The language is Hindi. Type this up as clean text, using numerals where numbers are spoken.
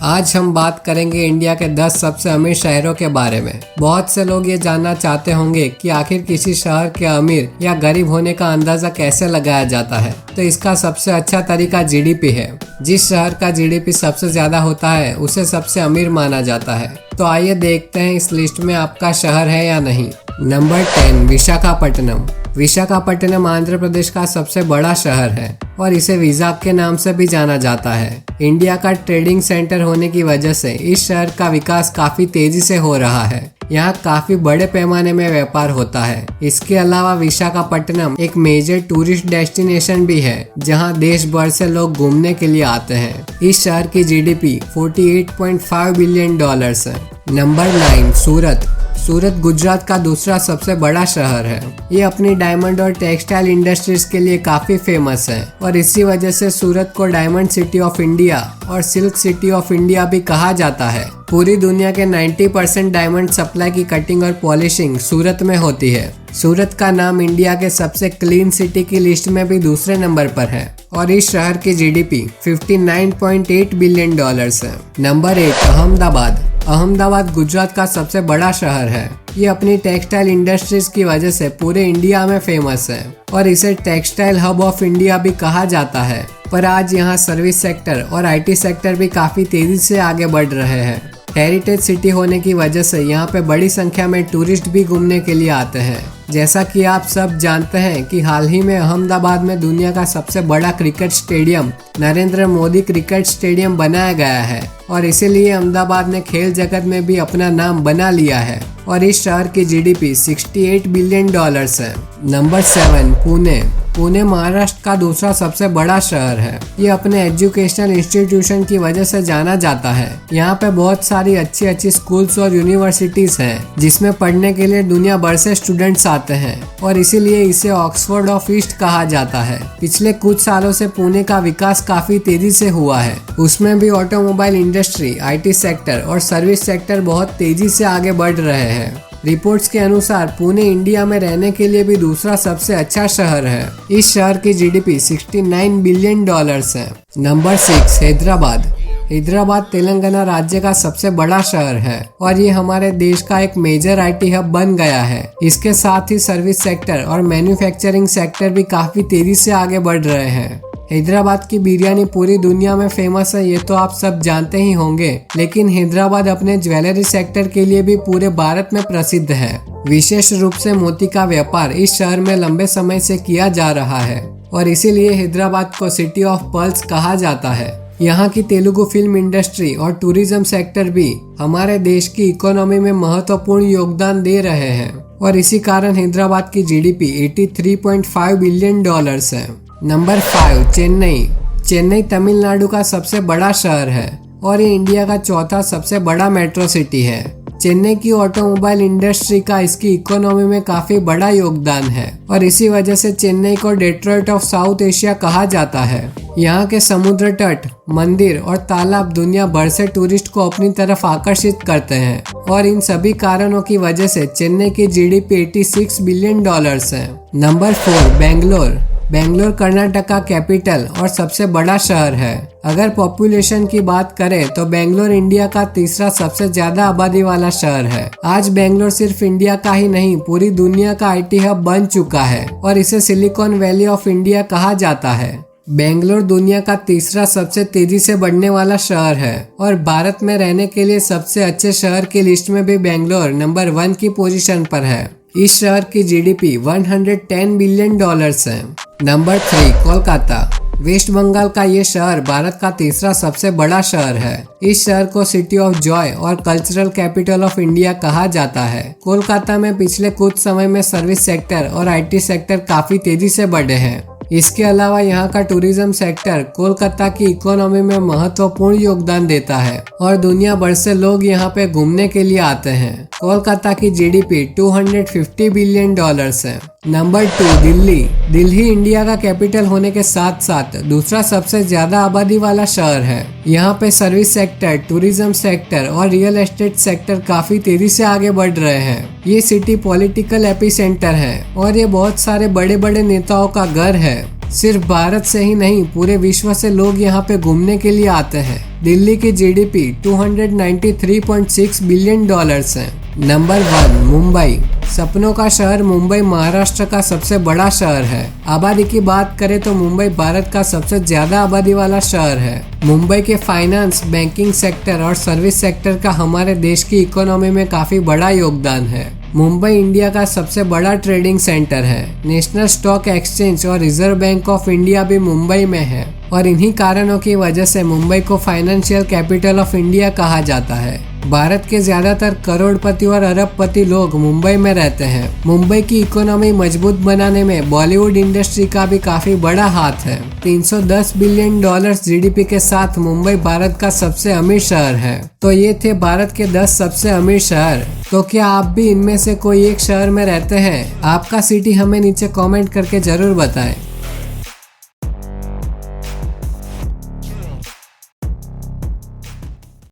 आज हम बात करेंगे इंडिया के 10 सबसे अमीर शहरों के बारे में। बहुत से लोग ये जानना चाहते होंगे कि आखिर किसी शहर के अमीर या गरीब होने का अंदाजा कैसे लगाया जाता है। तो इसका सबसे अच्छा तरीका जीडीपी है। जिस शहर का जीडीपी सबसे ज्यादा होता है उसे सबसे अमीर माना जाता है। तो आइए देखते हैं इस लिस्ट में आपका शहर है या नहीं। नंबर 10, विशाखापट्टनम। विशाखापट्टनम आंध्र प्रदेश का सबसे बड़ा शहर है और इसे विजाग के नाम से भी जाना जाता है। इंडिया का ट्रेडिंग सेंटर होने की वजह से इस शहर का विकास काफी तेजी से हो रहा है। यहाँ काफी बड़े पैमाने में व्यापार होता है। इसके अलावा विशाखापट्टनम एक मेजर टूरिस्ट डेस्टिनेशन भी है, जहाँ देश भर से लोग घूमने के लिए आते हैं। इस शहर की जीडीपी $48.5 बिलियन है। नंबर 9, सूरत। सूरत गुजरात का दूसरा सबसे बड़ा शहर है। ये अपनी डायमंड और टेक्सटाइल इंडस्ट्रीज के लिए काफी फेमस है और इसी वजह से सूरत को डायमंड सिटी ऑफ इंडिया और सिल्क सिटी ऑफ इंडिया भी कहा जाता है। पूरी दुनिया के 90% डायमंड सप्लाई की कटिंग और पॉलिशिंग सूरत में होती है। सूरत का नाम इंडिया के सबसे क्लीन सिटी की लिस्ट में भी दूसरे नंबर पर है और इस शहर की जीडीपी $59.8 बिलियन है। नंबर 8, अहमदाबाद। अहमदाबाद गुजरात का सबसे बड़ा शहर है। ये अपनी टेक्सटाइल इंडस्ट्रीज की वजह से पूरे इंडिया में फेमस है और इसे टेक्सटाइल हब ऑफ इंडिया भी कहा जाता है। पर आज यहाँ सर्विस सेक्टर और आईटी सेक्टर भी काफी तेजी से आगे बढ़ रहे हैं। हेरिटेज सिटी होने की वजह से यहाँ पे बड़ी संख्या में टूरिस्ट भी घूमने के लिए आते हैं। जैसा कि आप सब जानते हैं कि हाल ही में अहमदाबाद में दुनिया का सबसे बड़ा cricket stadium Narendra Modi cricket stadium बनाया गया है और इसीलिए अहमदाबाद ने खेल जगत में भी अपना नाम बना लिया है और इस शहर की जीडीपी $68 बिलियन है। नंबर 7, पुणे। पुणे महाराष्ट्र का दूसरा सबसे बड़ा शहर है। ये अपने एजुकेशनल इंस्टीट्यूशन की वजह से जाना जाता है। यहाँ पे बहुत सारी अच्छी स्कूल्स और यूनिवर्सिटीज हैं, जिसमें पढ़ने के लिए दुनिया भर से स्टूडेंट्स आते हैं और इसीलिए इसे ऑक्सफोर्ड ऑफ ईस्ट कहा जाता है। पिछले कुछ सालों से पुणे का विकास काफी तेजी से हुआ है। उसमें भी ऑटोमोबाइल इंडस्ट्री, आईटी सेक्टर और सर्विस सेक्टर बहुत तेजी से आगे बढ़ रहे हैं। रिपोर्ट्स के अनुसार पुणे इंडिया में रहने के लिए भी दूसरा सबसे अच्छा शहर है। इस शहर की जीडीपी $69 बिलियन है। नंबर 6, हैदराबाद। हैदराबाद तेलंगाना राज्य का सबसे बड़ा शहर है और ये हमारे देश का एक मेजर आईटी हब बन गया है। इसके साथ ही सर्विस सेक्टर और मैन्युफैक्चरिंग सेक्टर भी काफी तेजी से आगे बढ़ रहे हैं। हैदराबाद की बिरयानी पूरी दुनिया में फेमस है, ये तो आप सब जानते ही होंगे, लेकिन हैदराबाद अपने ज्वेलरी सेक्टर के लिए भी पूरे भारत में प्रसिद्ध है। विशेष रूप से मोती का व्यापार इस शहर में लंबे समय से किया जा रहा है और इसीलिए हैदराबाद को सिटी ऑफ पर्ल्स कहा जाता है। यहाँ की तेलुगु फिल्म इंडस्ट्री और टूरिज्म सेक्टर भी हमारे देश की इकोनॉमी में महत्वपूर्ण योगदान दे रहे हैं और इसी कारण हैदराबाद की जीडीपी $83.5 बिलियन है। नंबर 5, चेन्नई। चेन्नई तमिलनाडु का सबसे बड़ा शहर है और ये इंडिया का चौथा सबसे बड़ा मेट्रो सिटी है। चेन्नई की ऑटोमोबाइल इंडस्ट्री का इसकी इकोनॉमी में काफी बड़ा योगदान है और इसी वजह से चेन्नई को डेट्रॉइट ऑफ साउथ एशिया कहा जाता है। यहाँ के समुद्र तट, मंदिर और तालाब दुनिया भर से टूरिस्ट को अपनी तरफ आकर्षित करते हैं और इन सभी कारणों की वजह से चेन्नई की जीडीपी $86 बिलियन है। नंबर 4, बेंगलोर। बेंगलोर कर्नाटक का कैपिटल और सबसे बड़ा शहर है। अगर पॉपुलेशन की बात करें तो बेंगलोर इंडिया का तीसरा सबसे ज्यादा आबादी वाला शहर है। आज बेंगलोर सिर्फ इंडिया का ही नहीं, पूरी दुनिया का आईटी हब बन चुका है और इसे सिलिकॉन वैली ऑफ इंडिया कहा जाता है। बेंगलोर दुनिया का तीसरा सबसे तेजी से बढ़ने वाला शहर है और भारत में रहने के लिए सबसे अच्छे शहर की लिस्ट में भी बेंगलोर नंबर 1 की पोजीशन पर है। इस शहर की जीडीपी $110 बिलियन है। नंबर 3, कोलकाता। वेस्ट बंगाल का ये शहर भारत का तीसरा सबसे बड़ा शहर है। इस शहर को सिटी ऑफ जॉय और कल्चरल कैपिटल ऑफ इंडिया कहा जाता है। कोलकाता में पिछले कुछ समय में सर्विस सेक्टर और आईटी सेक्टर काफी तेजी से बढ़े हैं। इसके अलावा यहाँ का टूरिज्म सेक्टर कोलकाता की इकोनॉमी में महत्वपूर्ण योगदान देता है और दुनिया भर से लोग यहाँ पे घूमने के लिए आते हैं। कोलकाता की जीडीपी $250 बिलियन है। नंबर 2, दिल्ली। दिल्ली इंडिया का कैपिटल होने के साथ साथ दूसरा सबसे ज्यादा आबादी वाला शहर है। यहाँ पे सर्विस सेक्टर, टूरिज्म सेक्टर और रियल एस्टेट सेक्टर काफी तेजी से आगे बढ़ रहे हैं। ये सिटी पॉलिटिकल एपिसेंटर है और ये बहुत सारे बड़े बड़े नेताओं का घर है। सिर्फ भारत से ही नहीं, पूरे विश्व से लोग यहाँ पे घूमने के लिए आते हैं। दिल्ली की जीडीपी 293.6 बिलियन डॉलर्स है। नंबर 1, मुंबई। सपनों का शहर मुंबई महाराष्ट्र का सबसे बड़ा शहर है। आबादी की बात करें तो मुंबई भारत का सबसे ज्यादा आबादी वाला शहर है। मुंबई के फाइनेंस, बैंकिंग सेक्टर और सर्विस सेक्टर का हमारे देश की इकोनॉमी में काफी बड़ा योगदान है। मुंबई इंडिया का सबसे बड़ा ट्रेडिंग सेंटर है। नेशनल स्टॉक एक्सचेंज और रिजर्व बैंक ऑफ इंडिया भी मुंबई में है और इन्हीं कारणों की वजह से मुंबई को फाइनेंशियल कैपिटल ऑफ इंडिया कहा जाता है। भारत के ज्यादातर करोड़पति और अरबपति लोग मुंबई में रहते हैं। मुंबई की इकोनॉमी मजबूत बनाने में बॉलीवुड इंडस्ट्री का भी काफी बड़ा हाथ है। 310 बिलियन डॉलर्स जीडीपी के साथ मुंबई भारत का सबसे अमीर शहर है। तो ये थे भारत के 10 सबसे अमीर शहर। तो क्या आप भी इनमें से कोई एक शहर में रहते हैं? आपका सिटी हमें नीचे कमेंट करके जरूर बताएं।